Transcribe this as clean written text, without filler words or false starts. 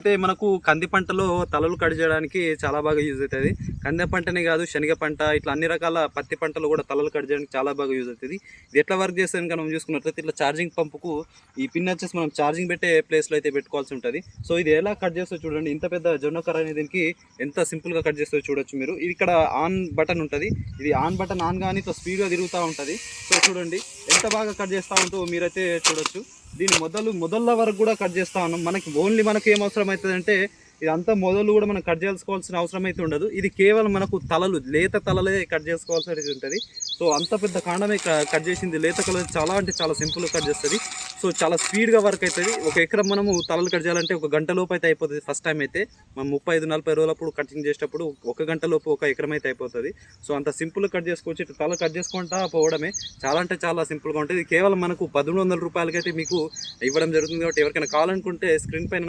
అయితే మనకు కంది పంటలో తలలు కట్ చేయడానికి చాలా బాగా యూజ్ అవుతుంది. కంది పంటనే కాదు, శనగ పంట ఇట్లా అన్ని రకాల పత్తి పంటలు కూడా తలలు కట్ చేయడానికి చాలా బాగా యూజ్ అవుతుంది. ఇది ఎట్లా వర్క్ చేస్తుంది కనుక మనం చూసుకున్నట్లయితే ఇట్లా ఛార్జింగ్ పంపుకు ఈ పిన్ వచ్చేసి మనం ఛార్జింగ్ పెట్టే ప్లేస్లో అయితే పెట్టుకోవాల్సి ఉంటుంది. సో ఇది ఎలా కట్ చేస్తో చూడండి. ఇంత పెద్ద జొన్న కర్ర అనేది దీనికి ఎంత సింపుల్గా కట్ చేస్తో చూడొచ్చు మీరు. ఇది ఇక్కడ ఆన్ బటన్ ఉంటుంది. ఇది ఆన్ బటన్ ఆన్ కానీ ఇట్లా స్పీడ్గా తిరుగుతూ ఉంటుంది. సో చూడండి ఎంత బాగా కట్ చేస్తూ ఉంటూ మీరైతే చూడొచ్చు. దీని మొదళ్ళ వరకు కూడా కట్ చేస్తూ ఉన్నాం. మనకు ఏం అవసరం అవుతుంది అంటే ఇదంతా మొదలు కూడా మనం కట్ చేసుకోవాల్సిన అవసరం అయితే ఉండదు. ఇది కేవలం మనకు తలలు, లేత తలలే కట్ చేసుకోవాల్సి ఉంటుంది. సో అంత పెద్ద కాండమే కట్ చేసింది. లేత కలర్ చాలా అంటే చాలా సింపుల్గా కట్ చేస్తుంది. సో చాలా స్పీడ్గా వర్క్ అవుతుంది. ఒక ఎకరం మనము తలలు కట్ చేయాలంటే ఒక గంట లోపు అయితే అయిపోతుంది. ఫస్ట్ టైం అయితే మనం 35-40 రోజులప్పుడు కటింగ్ చేసేటప్పుడు ఒక గంట లోపు ఒక ఎకరం అయితే అయిపోతుంది. సో అంత సింపుల్గా కట్ చేసుకోవచ్చు. ఇట్లా తల కట్ చేసుకుంటా పోవడమే చాలా అంటే చాలా సింపుల్గా ఉంటుంది. కేవలం మనకు 1,300 రూపాయలకైతే మీకు ఇవ్వడం జరుగుతుంది. కాబట్టి ఎవరికైనా కావాలనుకుంటే స్క్రీన్ పైన